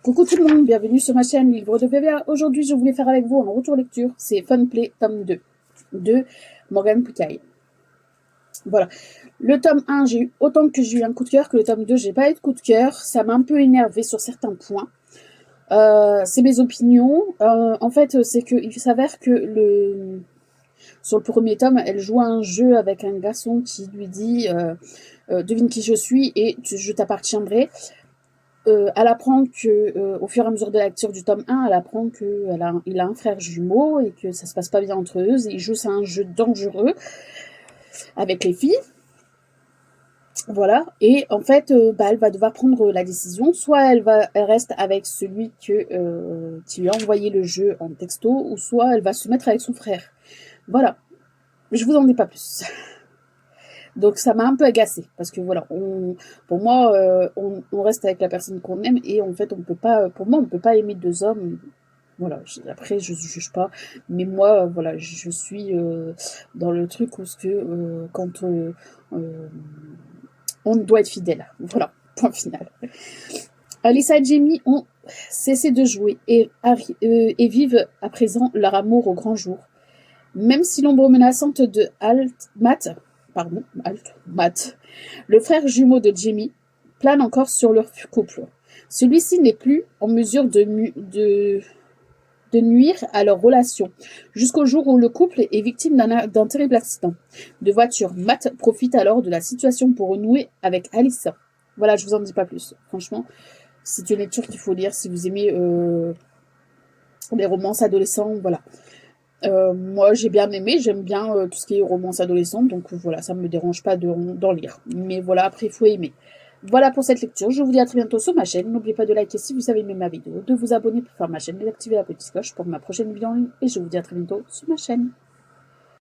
Coucou tout le monde, bienvenue sur ma chaîne Livre de VVA. Aujourd'hui, je voulais faire avec vous un retour lecture. C'est Funplay, tome 2, de Morgane Poucaille. Voilà. Le tome 1, j'ai eu autant que j'ai eu un coup de cœur que le tome 2, j'ai pas eu de coup de cœur. Ça m'a un peu énervé sur certains points. C'est mes opinions. En fait, c'est qu'il s'avère que sur le premier tome, elle joue à un jeu avec un garçon qui lui dit devine qui je suis et je t'appartiendrai. Elle apprend que, au fur et à mesure de la lecture du tome 1, elle apprend qu'il a un frère jumeau et que ça se passe pas bien entre eux. Et ils jouent à un jeu dangereux avec les filles. Voilà. Et en fait, elle va devoir prendre la décision. Soit elle reste avec celui qui lui a envoyé le jeu en texto, ou soit elle va se mettre avec son frère. Voilà. Je vous en dis pas plus. Donc ça m'a un peu agacée parce que voilà, pour moi, on reste avec la personne qu'on aime et en fait on peut pas, pour moi on peut pas aimer deux hommes. Voilà, après je juge pas, mais moi voilà, je suis dans le truc où quand on doit être fidèle. Voilà, point final. Alyssa et Jamie ont cessé de jouer et vivent à présent leur amour au grand jour. Même si l'ombre menaçante de Matt, le frère jumeau de Jamie, plane encore sur leur couple. Celui-ci n'est plus en mesure de nuire à leur relation, jusqu'au jour où le couple est victime d'un terrible accident de voiture. Matt profite alors de la situation pour renouer avec Alyssa. Voilà, je vous en dis pas plus. Franchement, c'est une lecture qu'il faut lire si vous aimez les romances adolescents, voilà. Moi, j'ai bien aimé, j'aime bien tout ce qui est romance adolescente, donc voilà, ça ne me dérange pas d'en lire. Mais voilà, après, il faut aimer. Voilà pour cette lecture, je vous dis à très bientôt sur ma chaîne. N'oubliez pas de liker si vous avez aimé ma vidéo, de vous abonner pour faire ma chaîne et d'activer la petite cloche pour ma prochaine vidéo en ligne. Et je vous dis à très bientôt sur ma chaîne.